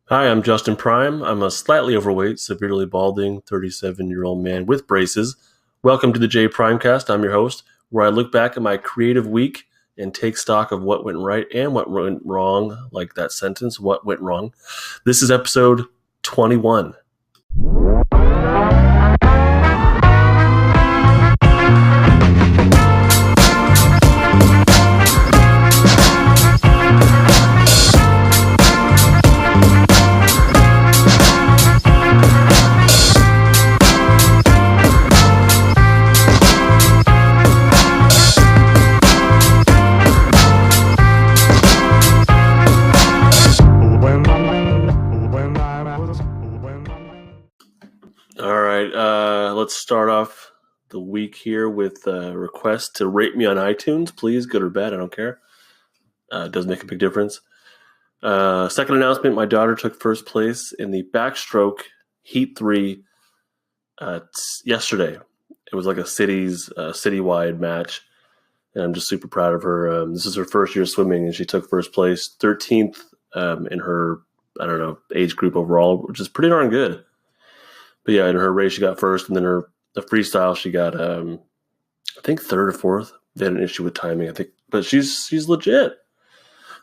Hi, I'm Justin Prime. I'm a slightly overweight, severely balding 37-year-old man with braces. Welcome to the Jprimecast. I'm your host, where I look back at my creative week and take stock of what went right and what went wrong, like that sentence, what went wrong. This is episode 21. All right, let's start off the week here with a request to rate me on iTunes. Please, good or bad, I don't care. It does make a big difference. Second announcement, my daughter took first place in the backstroke Heat 3 yesterday. It was like a citywide match, and I'm just super proud of her. This is her first year swimming, and she took first place, 13th in her, age group overall, which is pretty darn good. But yeah, in her race, she got first, and then the freestyle, she got, I think, third or fourth. They had an issue with timing, I think, but she's legit.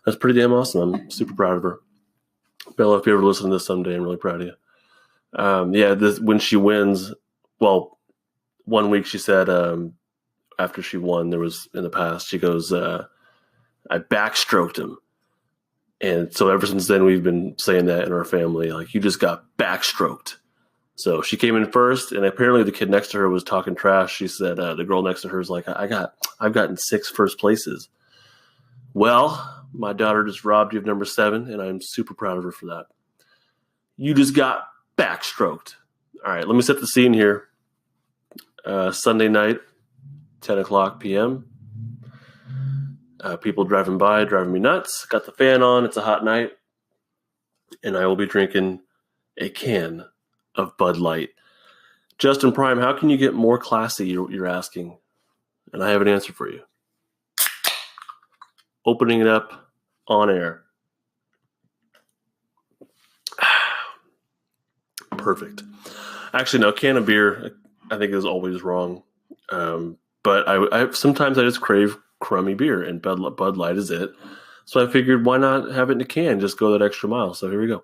That's pretty damn awesome. I'm super proud of her. Bella, if you ever listen to this someday, I'm really proud of you. When she wins, well, one week she said after she won, there was in the past, she goes, I backstroked him. And so ever since then, we've been saying that in our family, like, you just got backstroked. So she came in first, and apparently the kid next to her was talking trash. She said the girl next to her is like, I've gotten 6 first places. Well, my daughter just robbed you of number 7, and I'm super proud of her for that. You just got backstroked. All right, let me set the scene here. Sunday night, 10 o'clock p.m. People driving by, driving me nuts. Got the fan on. It's a hot night. And I will be drinking a can of Bud Light. Justin Prime, how can you get more classy, you're asking? And I have an answer for you. Opening it up on air. Perfect. Actually, no, a can of beer, I think, is always wrong. But I sometimes I just crave crummy beer, and Bud Light is it. So I figured, why not have it in a can? Just go that extra mile. So here we go.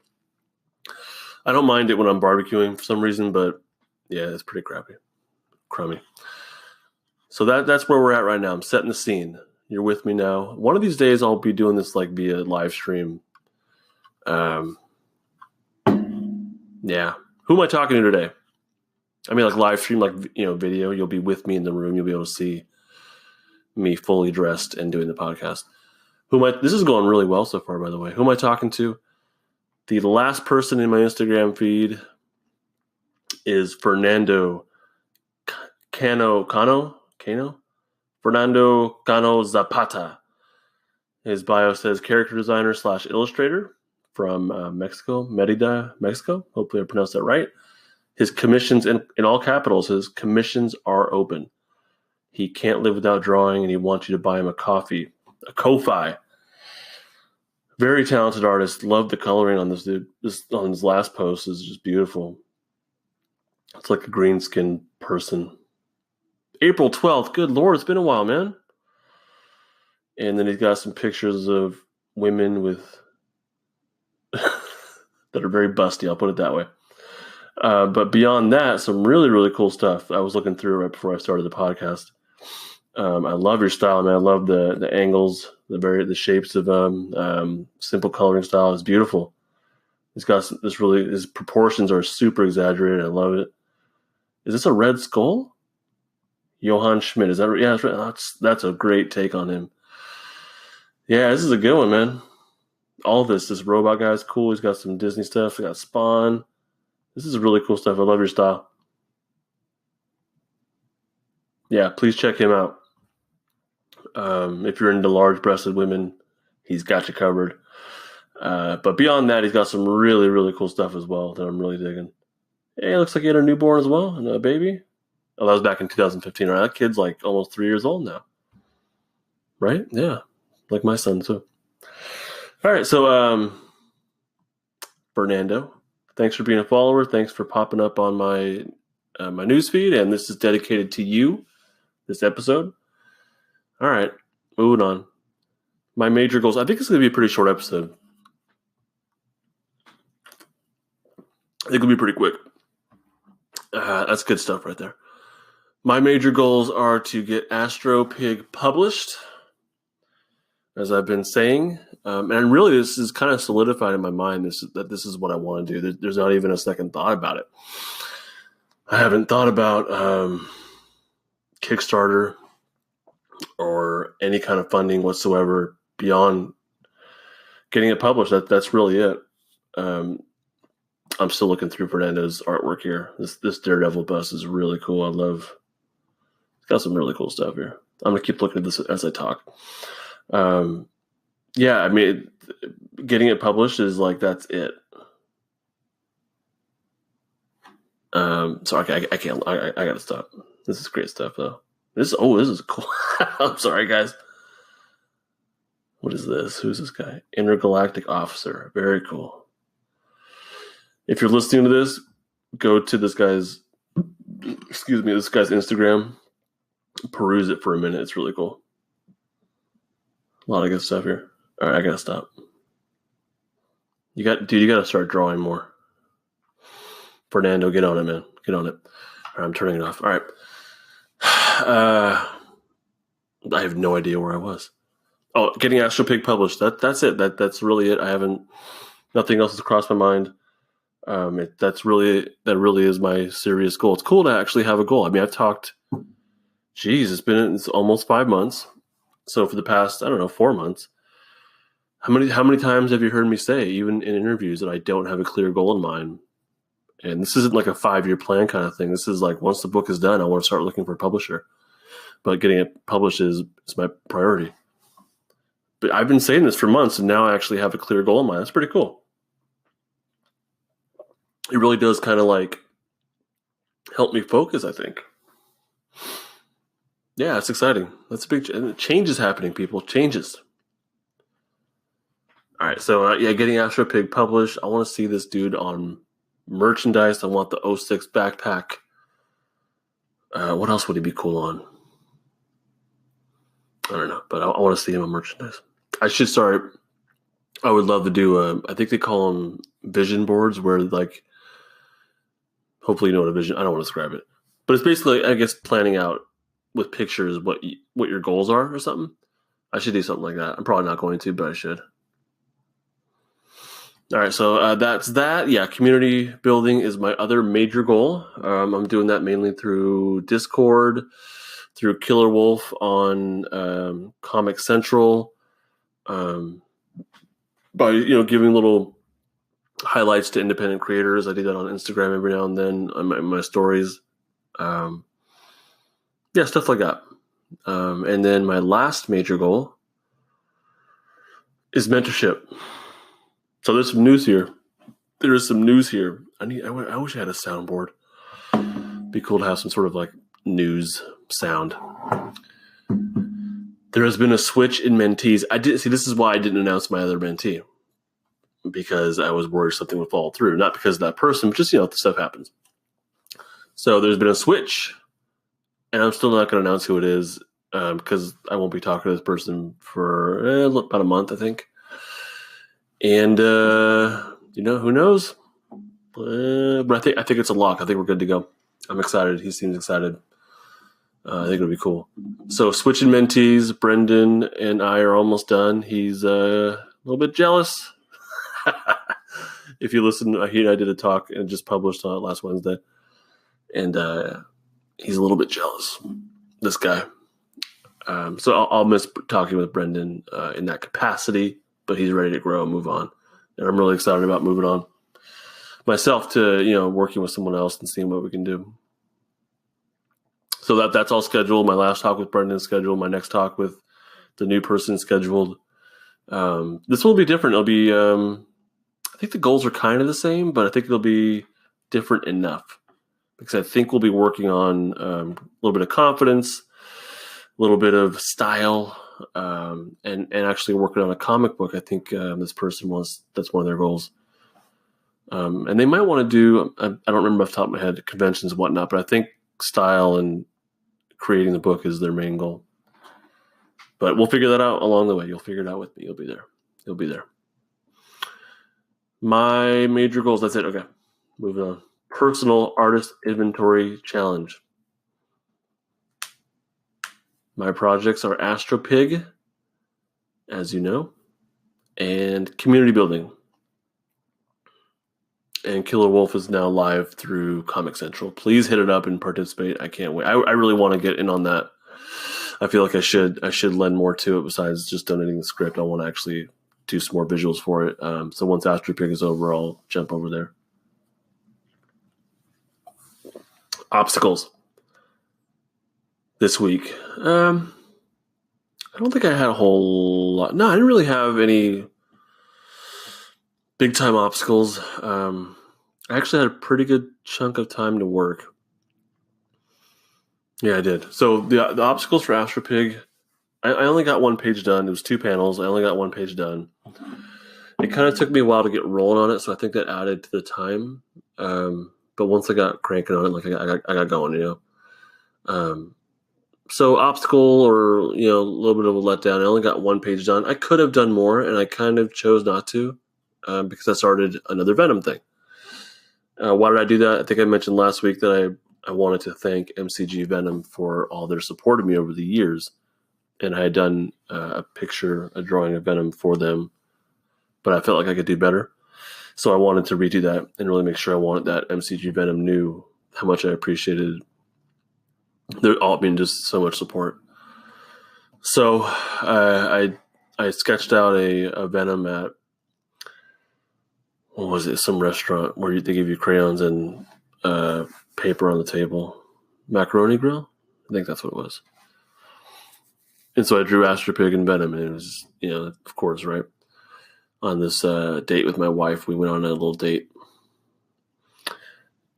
I don't mind it when I'm barbecuing for some reason, but yeah, it's pretty crummy. So that's where we're at right now. I'm setting the scene. You're with me now. One of these days, I'll be doing this like via live stream. Yeah. Who am I talking to today? I mean, like live stream, like, video. You'll be with me in the room. You'll be able to see me fully dressed and doing the podcast. This is going really well so far, by the way. Who am I talking to? The last person in my Instagram feed is Fernando Cano? Fernando Cano Zapata. His bio says character designer / illustrator from Mexico, Merida, Mexico. Hopefully I pronounced that right. His commissions, in all capitals, his commissions are open. He can't live without drawing, and he wants you to buy him a Ko-Fi. Very talented artist. Love the coloring on this dude. On his last post is just beautiful. It's like a green skinned person. April 12th. Good Lord, it's been a while, man. And then he's got some pictures of women with that are very busty. I'll put it that way. But beyond that, some really, really cool stuff. I was looking through right before I started the podcast. I love your style, man. I love the angles, the shapes of simple coloring style is beautiful. He's got his proportions are super exaggerated. I love it. Is this a Red Skull? Johann Schmidt. Is that right? Yeah, that's right. That's a great take on him. Yeah, this is a good one, man. All this robot guy is cool. He's got some Disney stuff. He got Spawn. This is really cool stuff. I love your style. Yeah, please check him out. If you're into large-breasted women, he's got you covered. But beyond that, he's got some really, really cool stuff as well that I'm really digging. Hey, it looks like he had a newborn as well, and a baby. Oh, that was back in 2015. Right? That kid's like almost 3 years old now. Right? Yeah. Like my son, too. All right, so Fernando. Thanks for being a follower. Thanks for popping up on my my newsfeed, and this is dedicated to you, this episode. All right, moving on. My major goals. I think it's going to be a pretty short episode. I think it'll be pretty quick. That's good stuff right there. My major goals are to get Astro Pig published, as I've been saying. And really, this is kind of solidified in my mind that this is what I want to do. There's not even a second thought about it. I haven't thought about Kickstarter or any kind of funding whatsoever beyond getting it published. That's really it. I'm still looking through Fernando's artwork here. This Daredevil bust is really cool. I love. It's got some really cool stuff here. I'm gonna keep looking at this as I talk. Yeah, I mean, getting it published is like that's it. Sorry, I can't. I gotta stop. This is great stuff though. This is cool. I'm sorry, guys. What is this? Who's this guy? Intergalactic Officer. Very cool. If you're listening to this, go to this guy's Instagram. Peruse it for a minute. It's really cool. A lot of good stuff here. All right, I gotta stop. You gotta start drawing more. Fernando, get on it, man. Get on it. All right, I'm turning it off. All right. I have no idea where I was. Oh, getting Astro Pig published. That's it. That's really it. Nothing else has crossed my mind. That really is my serious goal. It's cool to actually have a goal. I mean, I've talked. It's almost 5 months. So for the past, 4 months, how many times have you heard me say, even in interviews, that I don't have a clear goal in mind? And this isn't like a 5-year plan kind of thing. This is like, once the book is done, I want to start looking for a publisher. But getting it published is my priority. But I've been saying this for months, and now I actually have a clear goal in mind. That's pretty cool. It really does kind of like help me focus, I think. Yeah, it's exciting. That's a big change is happening, people. Changes. All right, so getting Astro Pig published. I want to see this dude on merchandise. I want the 06 backpack. What else would he be cool on? I don't know, but I want to see him on merchandise. I would love to do I think they call them vision boards, where like, hopefully you know what a vision. I don't want to describe it, but it's basically, I guess, planning out with pictures what your goals are or something. I should do something like that. I'm probably not going to, but I should. All right, so that's that. Yeah, community building is my other major goal. I'm doing that mainly through Discord, through Killer Wolf on Comic Central, by giving little highlights to independent creators. I do that on Instagram every now and then on my stories. Stuff like that. And then my last major goal is mentorship. So there's some news here. There is some news here. I wish I had a soundboard. It'd be cool to have some sort of like news sound. There has been a switch in mentees. This is why I didn't announce my other mentee, because I was worried something would fall through. Not because of that person, but just stuff happens. So there's been a switch, and I'm still not going to announce who it is, because I won't be talking to this person for about a month, I think. And who knows? But I think it's a lock. I think we're good to go. I'm excited. He seems excited. I think it'll be cool. So switching mentees, Brendan and I are almost done. He's a little bit jealous. If you listen, I did a talk and just published last Wednesday, and he's a little bit jealous. This guy. So I'll miss talking with Brendan in that capacity, but he's ready to grow and move on, and I'm really excited about moving on myself to working with someone else and seeing what we can do. So that's all scheduled. My last talk with Brendan is scheduled. My next talk with the new person is scheduled. This will be different. It'll be, I think the goals are kind of the same, but I think it'll be different enough, because I think we'll be working on a little bit of confidence, a little bit of style, and actually working on a comic book. I think this person that's one of their goals. And they might want to do, I don't remember off the top of my head, conventions and whatnot, but I think style and creating the book is their main goal. But we'll figure that out along the way. You'll figure it out with me. You'll be there. You'll be there. My major goals, that's it. Okay, moving on. Personal artist inventory challenge. My projects are AstroPig, as you know, and community building. And Killer Wolf is now live through Comic Central. Please hit it up and participate. I can't wait. I really want to get in on that. I feel like I should lend more to it besides just donating the script. I want to actually do some more visuals for it. So once AstroPig is over, I'll jump over there. Obstacles this week. I don't think I had a whole lot. No, I didn't really have any big time obstacles. I actually had a pretty good chunk of time to work. Yeah, I did. So the obstacles for AstroPig, I only got one page done. It was 2 panels. I only got one page done. It kind of took me a while to get rolling on it, so I think that added to the time. But once I got cranking on it, like I got going, you know. So obstacle or, a little bit of a letdown. I only got one page done. I could have done more, and I kind of chose not to because I started another Venom thing. Why did I do that? I think I mentioned last week that I wanted to thank MCG Venom for all their support of me over the years. And I had done a drawing of Venom for them, but I felt like I could do better. So I wanted to redo that and really make sure that MCG Venom knew how much I appreciated just so much support. So I sketched out a Venom at, what was it, some restaurant where they give you crayons and paper on the table. Macaroni Grill? I think that's what it was. And so I drew AstroPig and Venom, and it was, of course, right? On this date with my wife, we went on a little date.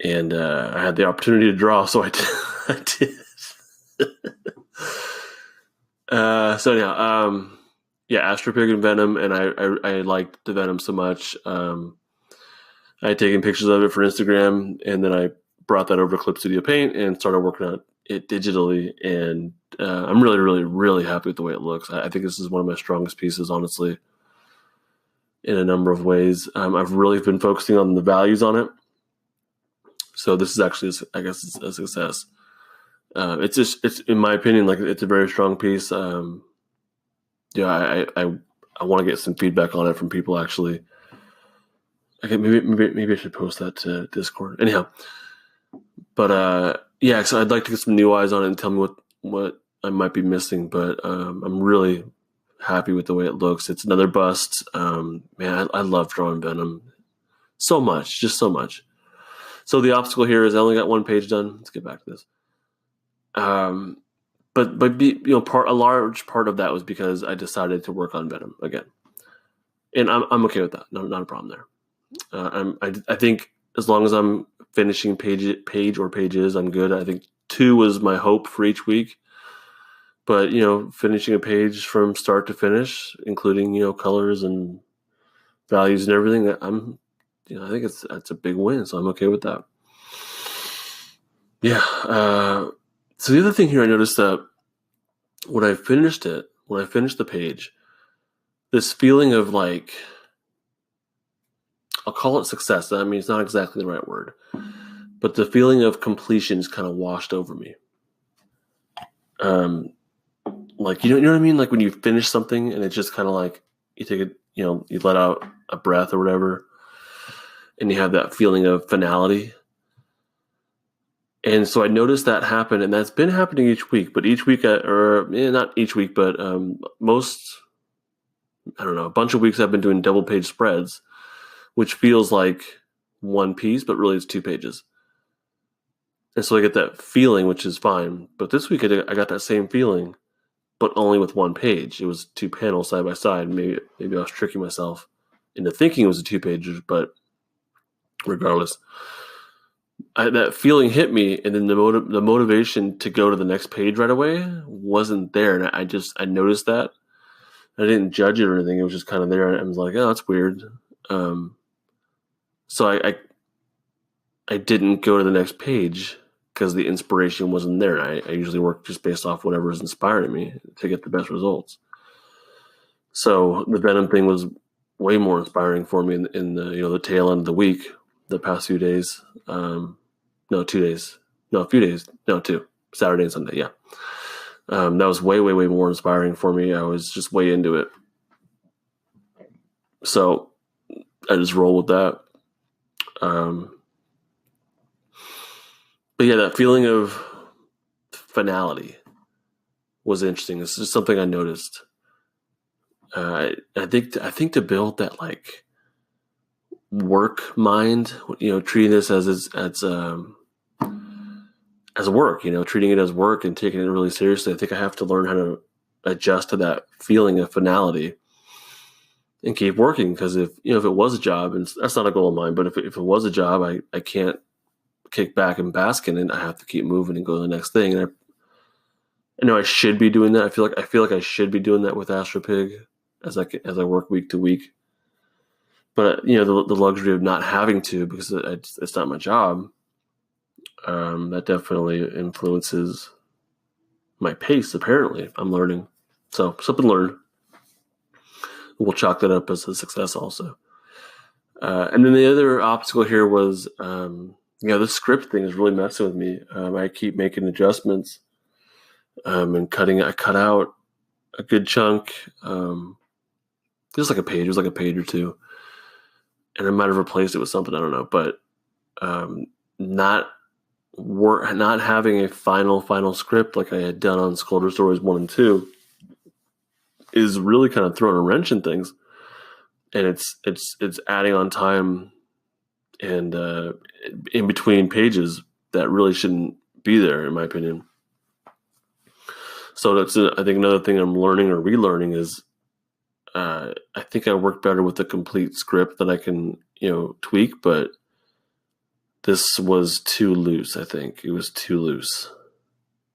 And I had the opportunity to draw, so I did. So anyhow, AstroPig and Venom, and I liked the Venom so much. I had taken pictures of it for Instagram, and then I brought that over to Clip Studio Paint and started working on it digitally. And I'm really, really, really happy with the way it looks. I think this is one of my strongest pieces, honestly, in a number of ways. I've really been focusing on the values on it. So this is actually, I guess, it's a success. It's in my opinion, like, it's a very strong piece. I want to get some feedback on it from people, actually. Okay, maybe I should post that to Discord. Anyhow, but so I'd like to get some new eyes on it and tell me what I might be missing. But I'm really happy with the way it looks. It's another bust. Man, I love drawing Venom so much, just so much. So the obstacle here is I only got one page done. Let's get back to this. But a large part of that was because I decided to work on Venom again, and I'm okay with that. No, not a problem there. I think as long as I'm finishing page or pages, I'm good. I think 2 was my hope for each week, but finishing a page from start to finish, including colors and values and everything, I think that's a big win. So I'm okay with that. Yeah. So the other thing here, I noticed that when I finished the page, this feeling of, like, I'll call it success. I mean, it's not exactly the right word, but the feeling of completion is kind of washed over me. Like, you know what I mean? Like when you finish something and it's just kind of like you take it, you let out a breath or whatever, and you have that feeling of finality. And so I noticed that happen, and that's been happening each week. But each week, not each week, but most, I don't know, a bunch of weeks I've been doing double page spreads, which feels like one piece, but really it's 2 pages. And so I get that feeling, which is fine. But this week I got that same feeling, but only with 1 page. It was 2 panels side by side. Maybe I was tricking myself into thinking it was a 2-pager, but regardless, that feeling hit me, and then the motivation to go to the next page right away wasn't there. And I noticed that. I didn't judge it or anything. It was just kind of there. I was like, oh, that's weird. So So I didn't go to the next page because the inspiration wasn't there. I usually work just based off whatever is inspiring me to get the best results. So the Venom thing was way more inspiring for me in the the tail end of the week, the past few days. No, 2 days. No, a few days. No, two. Saturday and Sunday. Yeah. That was way, way, way more inspiring for me. I was just way into it. So I just roll with that. But yeah, that feeling of finality was interesting. This is something I noticed. I think to build that like work mind, treating this as work, treating it as work and taking it really seriously. I think I have to learn how to adjust to that feeling of finality and keep working. Because if it was a job, and that's not a goal of mine, but if it was a job, I can't kick back and bask in it. I have to keep moving and go to the next thing. And I know I should be doing that. I feel like I should be doing that with AstroPig as I work week to week. But the luxury of not having to, because it's not my job, that definitely influences my pace. Apparently, I'm learning, so something learned. We'll chalk that up as a success also. And then the other obstacle here was, this script thing is really messing with me. I keep making adjustments and cutting. I cut out a good chunk, just like a page. It was like a page or two, and I might have replaced it with something. I don't know, but not having a final script like I had done on Sculptor Stories 1 and 2 is really kind of throwing a wrench in things, and it's adding on time and in between pages that really shouldn't be there, in my opinion. So that's I think another thing I'm learning or relearning is I think I work better with a complete script that I can tweak, but this was too loose. I think it was too loose.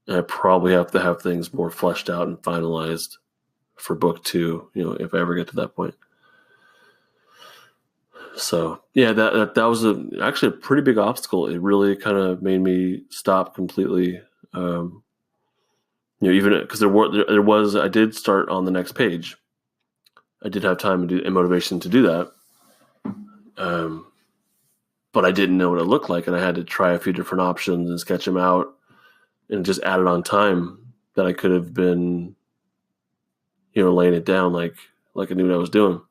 I probably have to have things more fleshed out and finalized for book 2, if I ever get to that point. So yeah, that was actually a pretty big obstacle. It really kind of made me stop completely. Even because there was, I did start on the next page. I did have time and motivation to do that. But I didn't know what it looked like, and I had to try a few different options and sketch them out, and just added on time that I could have been, laying it down like I knew what I was doing.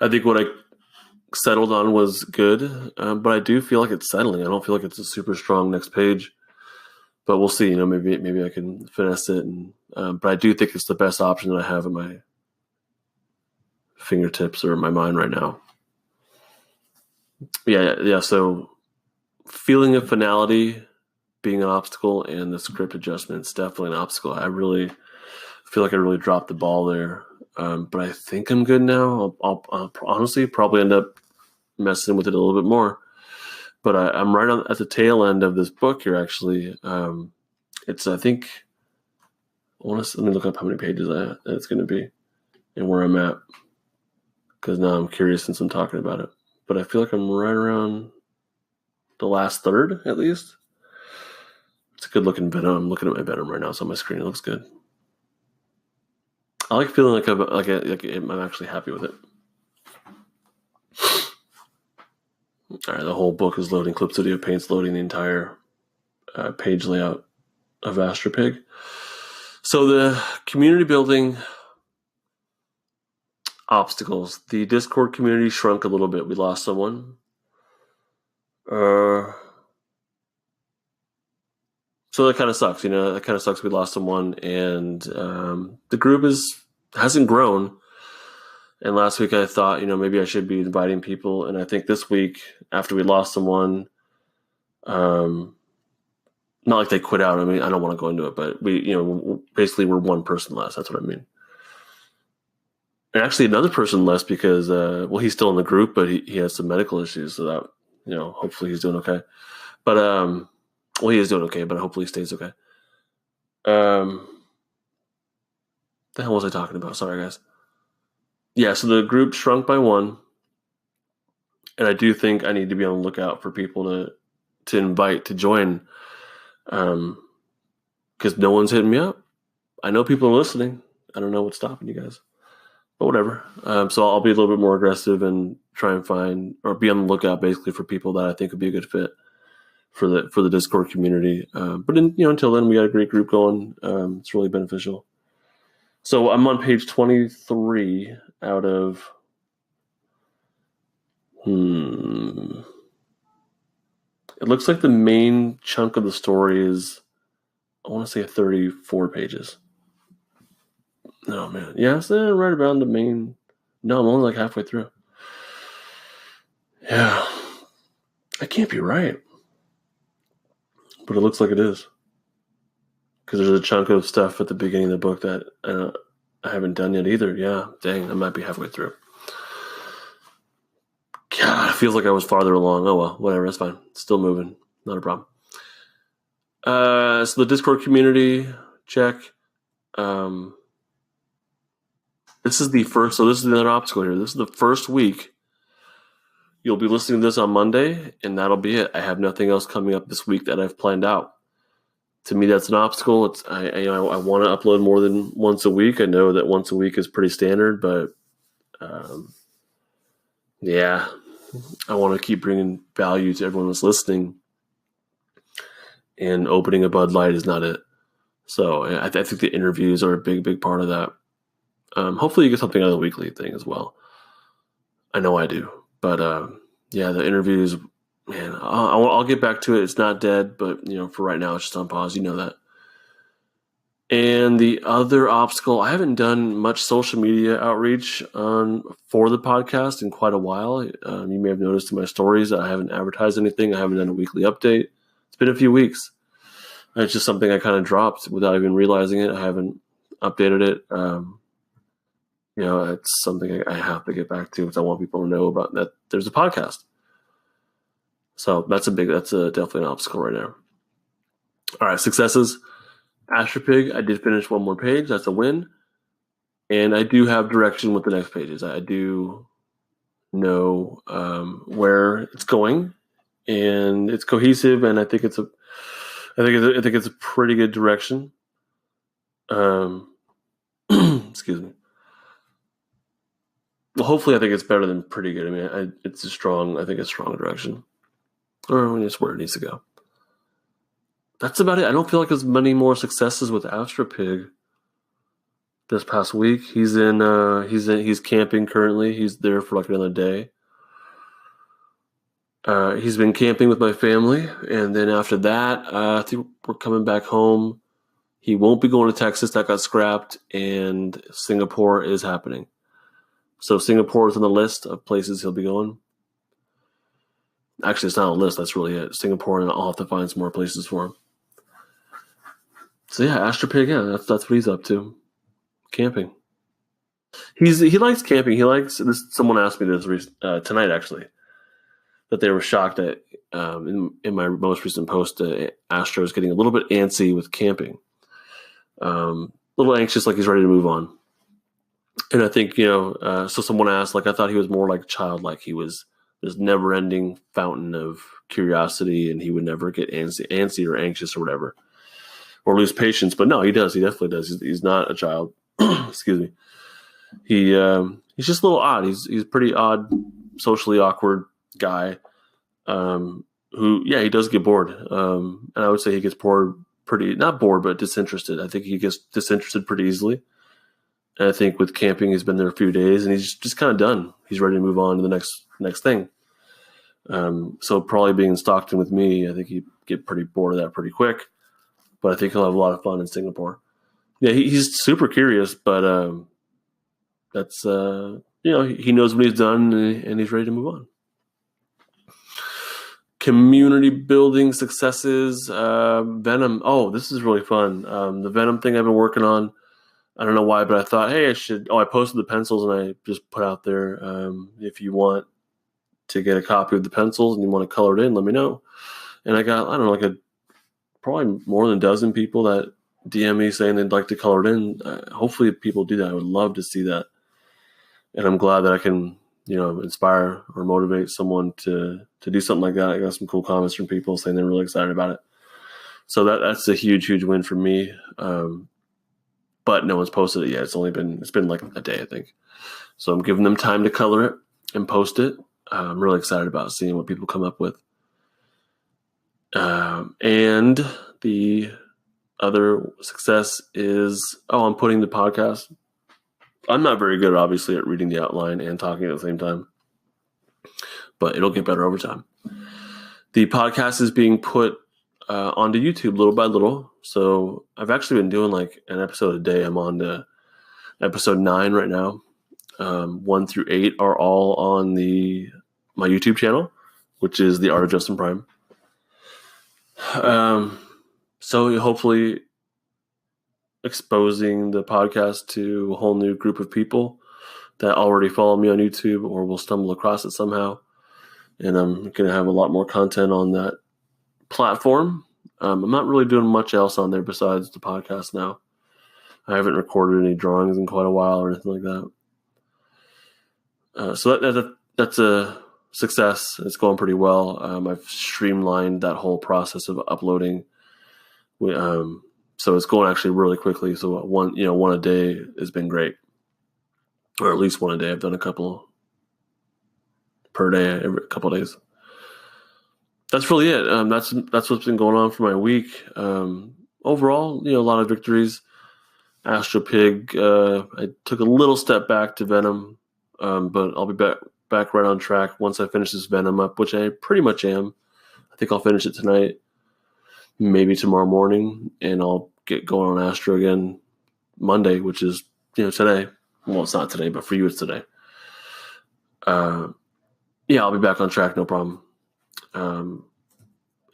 I think what I settled on was good, but I do feel like it's settling. I don't feel like it's a super strong next page, but we'll see. Maybe I can finesse it, and but I do think it's the best option that I have at my fingertips or in my mind right now. Yeah. So feeling of finality being an obstacle, and the script adjustments definitely an obstacle. I really feel like I really dropped the ball there, but I think I'm good now. I'll honestly probably end up messing with it a little bit more, but I'm right at the tail end of this book here. Actually, it's I think let me look up how many pages it's going to be and where I'm at, because now I'm curious since I'm talking about it. But I feel like I'm right around the last third at least. It's a good looking Venom. I'm looking at my Venom right now. It's on my screen. It looks good. I like feeling like I'm actually happy with it. All right, the whole book is loading. Clip Studio Paint's loading the entire page layout of AstroPig. So the community building obstacles. The Discord community shrunk a little bit. We lost someone. So that kind of sucks. That kind of sucks. We lost someone, and the group hasn't grown. And last week I thought, maybe I should be inviting people. And I think this week, after we lost someone, not like they quit out. I mean, I don't want to go into it, but we, basically we're one person less. That's what I mean. And actually another person less because, he's still in the group, but he has some medical issues. So that, hopefully he's doing okay. But, he is doing okay, but hopefully he stays okay. The hell was I talking about? Sorry, guys. Yeah, so the group shrunk by one. And I do think I need to be on the lookout for people to invite to join, because no one's hitting me up. I know people are listening. I don't know what's stopping you guys, but whatever. So I'll be a little bit more aggressive and try and find or be on the lookout basically for people that I think would be a good fit for the Discord community. But until then, we got a great group going. It's really beneficial. So I'm on page 23 out of it looks like the main chunk of the story is, I want to say, 34 pages. No, man. Yeah, it's right around the main. No, I'm only like halfway through. Yeah. I can't be right. But it looks like it is. Because there's a chunk of stuff at the beginning of the book that I haven't done yet either. Yeah, dang, I might be halfway through. God, it feels like I was farther along. Oh, well, whatever, that's fine. Still moving. Not a problem. So the Discord community, check. This is the first, so this is another obstacle here. This is the first week. You'll be listening to this on Monday, and that'll be it. I have nothing else coming up this week that I've planned out. To me, that's an obstacle. I want to upload more than once a week. I know that once a week is pretty standard, but yeah, I want to keep bringing value to everyone that's listening. And opening a Bud Light is not it. So I think the interviews are a big, big part of that. Hopefully you get something out of the weekly thing as well. I know I do. But yeah, the interviews, man, I'll get back to it. It's not dead, but for right now, it's just on pause. You know that. And the other obstacle, I haven't done much social media outreach for the podcast in quite a while. You may have noticed in my stories that I haven't advertised anything. I haven't done a weekly update. It's been a few weeks. It's just something I kind of dropped without even realizing it. I haven't updated it. It's something I have to get back to because I want people to know about that there's a podcast. So that's definitely an obstacle right now. All right, successes. Astropig, I did finish one more page. That's a win. And I do have direction with the next pages. I do know where it's going, and it's cohesive, and I think it's a pretty good direction. Excuse me. Well, hopefully, I think it's better than pretty good. I mean, I think it's a strong direction, or it's where it needs to go. That's about it. I don't feel like there's many more successes with Astropig this past week. He's camping currently. He's there for like another day. He's been camping with my family, and then after that, I think we're coming back home. He won't be going to Texas. That got scrapped, and Singapore is happening. So Singapore is on the list of places he'll be going. Actually, it's not on the list. That's really it. Singapore, and I'll have to find some more places for him. So yeah, Astropig, yeah, that's what he's up to. Camping. He likes camping. He likes this. Someone asked me this tonight, actually, that they were shocked that in my most recent post, Astro is getting a little bit antsy with camping. A little anxious, like he's ready to move on. And I think, so someone asked, like, I thought he was more like childlike. He was this never-ending fountain of curiosity, and he would never get antsy or anxious or whatever, or lose patience. But no, he does. He definitely does. He's not a child. Excuse me. He's just a little odd. He's pretty odd, socially awkward guy. He does get bored. And I would say he gets bored not bored, but disinterested. I think he gets disinterested pretty easily. And I think with camping, he's been there a few days and he's just kind of done. He's ready to move on to the next thing. So probably being in Stockton with me, I think he'd get pretty bored of that pretty quick. But I think he'll have a lot of fun in Singapore. Yeah, he's super curious, but that's he knows what he's done and he's ready to move on. Community building successes, Venom. Oh, this is really fun. The Venom thing I've been working on. I don't know why, but I thought, hey, I should. Oh, I posted the pencils and I just put out there, if you want to get a copy of the pencils and you want to color it in, let me know. And I got, I don't know, probably more than a dozen people that DM me saying they'd like to color it in. Hopefully people do that. I would love to see that. And I'm glad that I can inspire or motivate someone to do something like that. I got some cool comments from people saying they're really excited about it. So that's a huge, huge win for me. But no one's posted it yet. It's been like a day, I think. So I'm giving them time to color it and post it. I'm really excited about seeing what people come up with. And the other success is, I'm putting the podcast. I'm not very good, obviously, at reading the outline and talking at the same time, but it'll get better over time. The podcast is being put onto YouTube little by little. So I've actually been doing like an episode a day. I'm on to episode 9 right now. 1 through 8 are all on my YouTube channel, which is The Art of Justin Prime. So hopefully exposing the podcast to a whole new group of people that already follow me on YouTube or will stumble across it somehow. And I'm going to have a lot more content on that platform. I'm not really doing much else on there besides the podcast now. I haven't recorded any drawings in quite a while or anything like that. So that's a success. It's going pretty well. I've streamlined that whole process of uploading. So it's going actually really quickly. So one a day has been great, or at least one a day. I've done a couple per day, every couple of days. That's really it. That's what's been going on for my week. Overall, a lot of victories. Astro Pig, I took a little step back to Venom, but I'll be back right on track once I finish this Venom up, which I pretty much am. I think I'll finish it tonight, maybe tomorrow morning, and I'll get going on Astro again Monday, which is today. Well, it's not today, but for you it's today. I'll be back on track, no problem.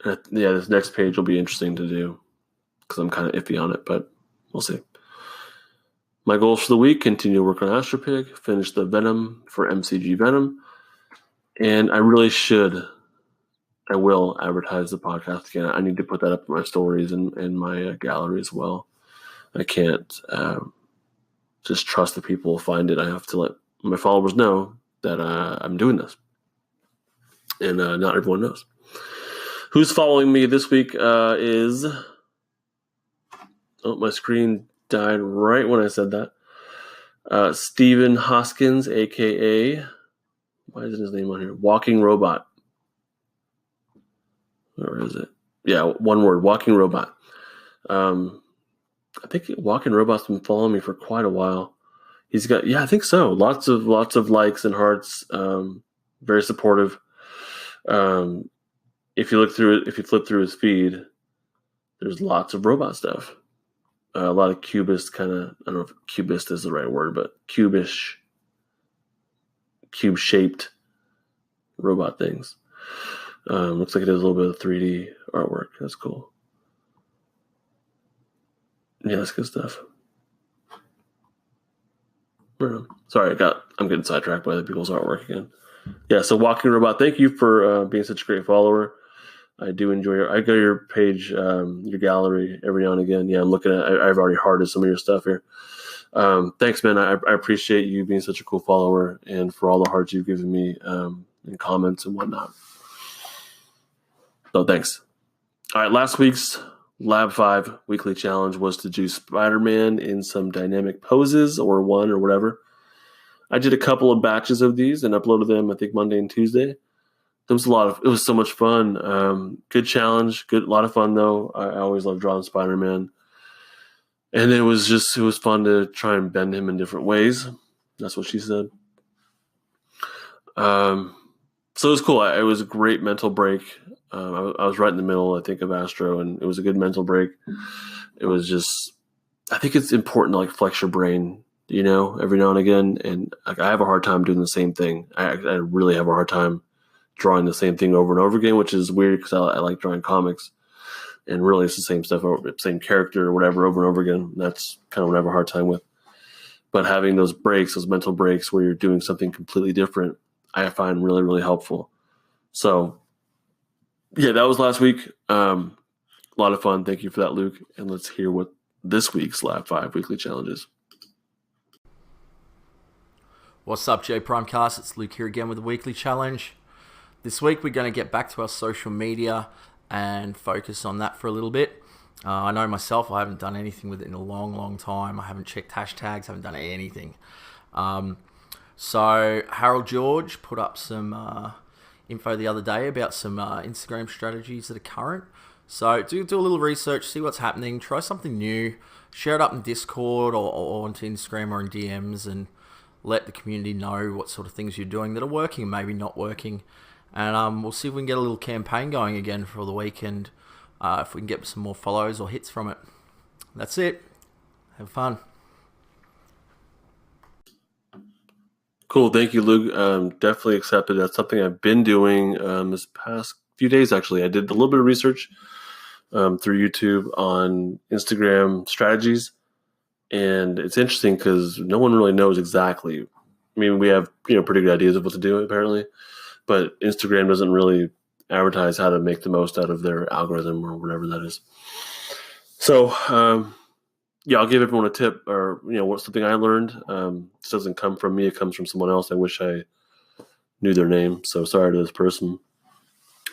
This next page will be interesting to do because I'm kind of iffy on it, but we'll see. My goals for the week: continue to work on Astro Pig, finish the Venom for MCG Venom, and I will advertise the podcast again. I need to put that up in my stories and my gallery as well. I can't just trust that people will find it. I have to let my followers know that I'm doing this. And not everyone knows. Who's following me this week is... Oh, my screen died right when I said that. Stephen Hoskins, a.k.a. Why isn't his name on here? Walking Robot. Where is it? Yeah, one word, Walking Robot. I think Walking Robot's been following me for quite a while. He's got, I think so. Lots of likes and hearts. Very supportive. If you flip through his feed, there's lots of robot stuff. A lot of cubist kind of, I don't know if cubist is the right word, but cube-shaped robot things. Looks like it does a little bit of 3D artwork. That's cool. Yeah, that's good stuff. Sorry, I'm getting sidetracked by other people's artwork again. Yeah, so Walking Robot, thank you for being such a great follower. I do enjoy I go to your page, your gallery every now and again. Yeah, I'm looking at, I've already hearted some of your stuff here. Thanks, man. I appreciate you being such a cool follower and for all the hearts you've given me and comments and whatnot. So thanks. All right, last week's Lab 5 weekly challenge was to do Spider-Man in some dynamic poses or one or whatever. I did a couple of batches of these and uploaded them, I think, Monday and Tuesday. It was so much fun. Good challenge, a lot of fun though. I always love drawing Spider-Man. And it was fun to try and bend him in different ways. That's what she said. So it was cool. It was a great mental break. I was right in the middle, I think, of Astro, and it was a good mental break. It was just, I think it's important to like flex your brain, every now and again. And like, I have a hard time doing the same thing. I really have a hard time drawing the same thing over and over again, which is weird because I like drawing comics. And really it's the same stuff, same character or whatever over and over again. That's kind of what I have a hard time with. But having those breaks, those mental breaks where you're doing something completely different, I find really, really helpful. So, yeah, that was last week. A lot of fun. Thank you for that, Luke. And let's hear what this week's Lab 5 weekly challenge is. What's up, Jprimecast? It's Luke here again with the weekly challenge. This week we're going to get back to our social media and focus on that for a little bit. I know myself, I haven't done anything with it in a long time. I haven't checked hashtags, haven't done anything. So Harold George put up some info the other day about some Instagram strategies that are current. So do a little research, see what's happening, try something new, share it up in Discord or onto Instagram or in DMs, and let the community know what sort of things you're doing that are working and maybe not working. And we'll see if we can get a little campaign going again for the weekend, if we can get some more follows or hits from it. That's it. Have fun. Cool. Thank you, Luke. Definitely accepted. That's something I've been doing this past few days, actually. I did a little bit of research through YouTube on Instagram strategies. And it's interesting because no one really knows exactly. I mean, we have pretty good ideas of what to do, apparently. But Instagram doesn't really advertise how to make the most out of their algorithm or whatever that is. So, I'll give everyone a tip, or what's something I learned. This doesn't come from me; it comes from someone else. I wish I knew their name, so sorry to this person.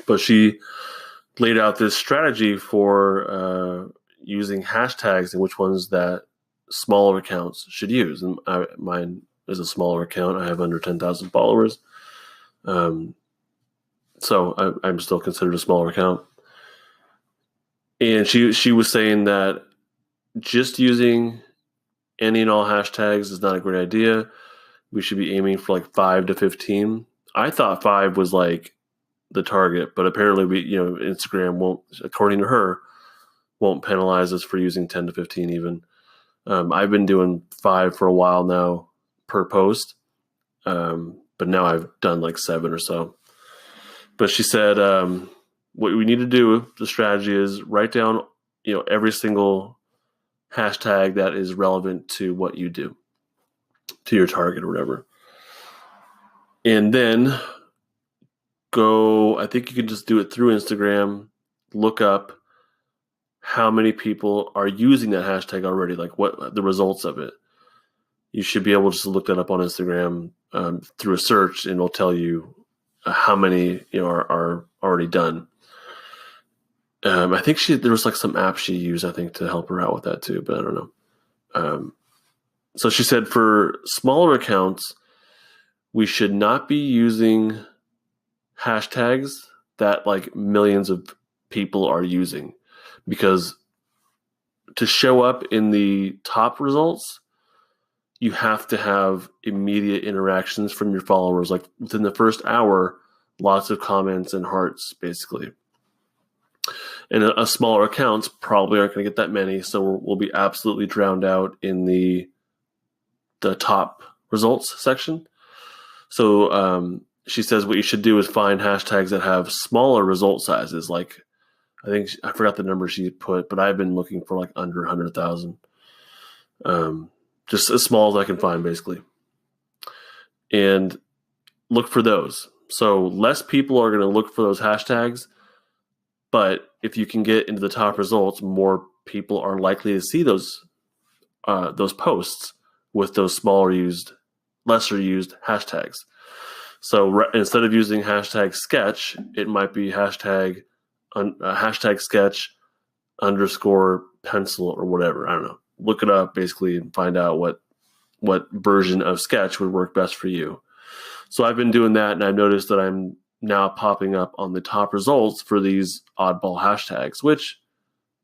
But she laid out this strategy for using hashtags and which ones that smaller accounts should use. And mine is a smaller account. I have under 10,000 followers. So I'm still considered a smaller account. And she was saying that just using any and all hashtags is not a great idea. We should be aiming for like 5 to 15. I thought 5 was like the target, but apparently Instagram won't, according to her, won't penalize us for using 10 to 15 even. I've been doing 5 for a while now per post, but now I've done like 7 or so. But she said what we need to do, the strategy is write down every single hashtag that is relevant to what you do, to your target or whatever. And then I think you can just do it through Instagram, look up how many people are using that hashtag already, like what the results of it. You should be able to just look that up on Instagram through a search, and it'll tell you how many are already done. I think there was like some app she used, I think, to help her out with that too, but I don't know. So she said for smaller accounts, we should not be using hashtags that like millions of people are using, because to show up in the top results, you have to have immediate interactions from your followers. Like within the first hour, lots of comments and hearts, basically. And a smaller accounts probably aren't going to get that many, so we'll be absolutely drowned out in the top results section. So she says what you should do is find hashtags that have smaller result sizes. Like I forgot the number she put, but I've been looking for like under 100,000. Just as small as I can find, basically. And look for those. So less people are going to look for those hashtags, but if you can get into the top results, more people are likely to see those posts with those lesser used hashtags. So instead of using hashtag sketch, it might be hashtag sketch _ pencil or whatever. I don't know. Look it up basically and find out what version of sketch would work best for you. So I've been doing that, and I've noticed that I'm now popping up on the top results for these oddball hashtags, which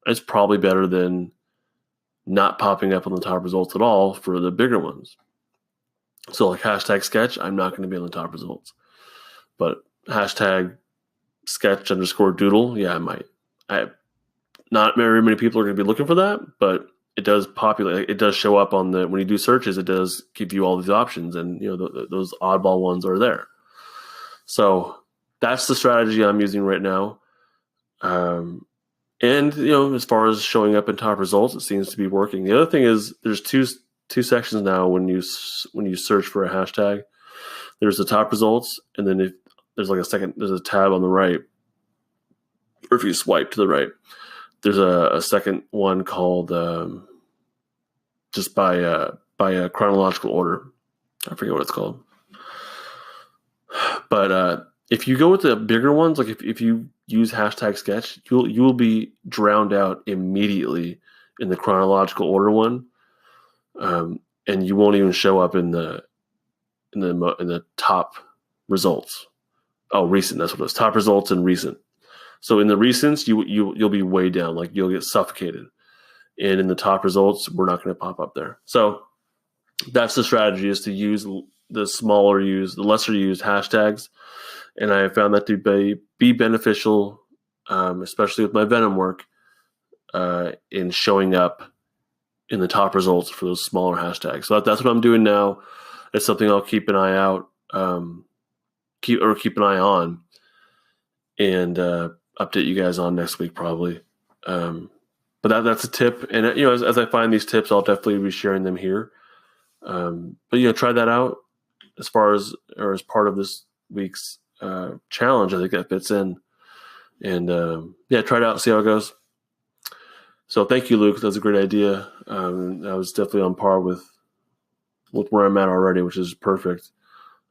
is probably better than not popping up on the top results at all for the bigger ones. So like hashtag sketch, I'm not going to be on the top results. But hashtag sketch _ doodle, yeah, I might. Not very many people are going to be looking for that, but it does populate. It does show up on when you do searches, it does give you all these options, and those oddball ones are there. So that's the strategy I'm using right now. And as far as showing up in top results, it seems to be working. The other thing is there's two sections now when you search for a hashtag. There's the top results, and then there's a tab on the right, or if you swipe to the right, there's a second one called just by a chronological order. I forget what it's called. But if you go with the bigger ones, like if you use hashtag sketch, you will be drowned out immediately in the chronological order one, and you won't even show up in the top results. Oh, recent. That's what it was. Top results and recent. So in the recents, you'll be way down, like you'll get suffocated. And in the top results, we're not going to pop up there. So that's the strategy: is to use the lesser used hashtags. And I have found that to be beneficial, especially with my Venom work, in showing up in the top results for those smaller hashtags. So that's what I'm doing now. It's something I'll keep an eye out, keep an eye on, and update you guys on next week probably. But that's a tip, and as I find these tips, I'll definitely be sharing them here. But try that out as part of this week's challenge. I think that fits in, and try it out, see how it goes. So thank you, Luke. That was a great idea. I was definitely on par with where I'm at already, which is perfect,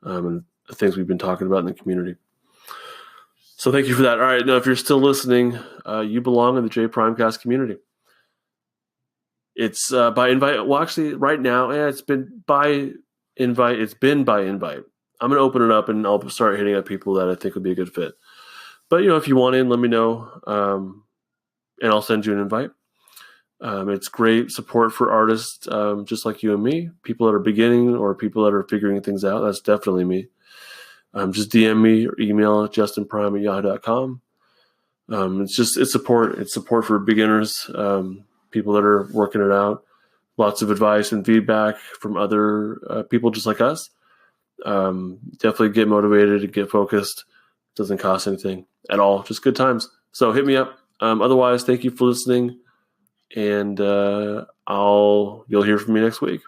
and the things we've been talking about in the community. So thank you for that. All right, now if you're still listening, you belong in the Jprimecast community. It's by invite. Well, actually, right now, it's been by invite. It's been by invite. I'm going to open it up, and I'll start hitting up people that I think would be a good fit. But if you want in, let me know, and I'll send you an invite. It's great support for artists just like you and me, people that are beginning or people that are figuring things out. That's definitely me. Just DM me or email justinprime@yahoo.com. It's support. It's support for beginners, people that are working it out. Lots of advice and feedback from other people just like us. Definitely get motivated and get focused. Doesn't cost anything at all. Just good times. So hit me up. Otherwise, thank you for listening, and you'll hear from me next week.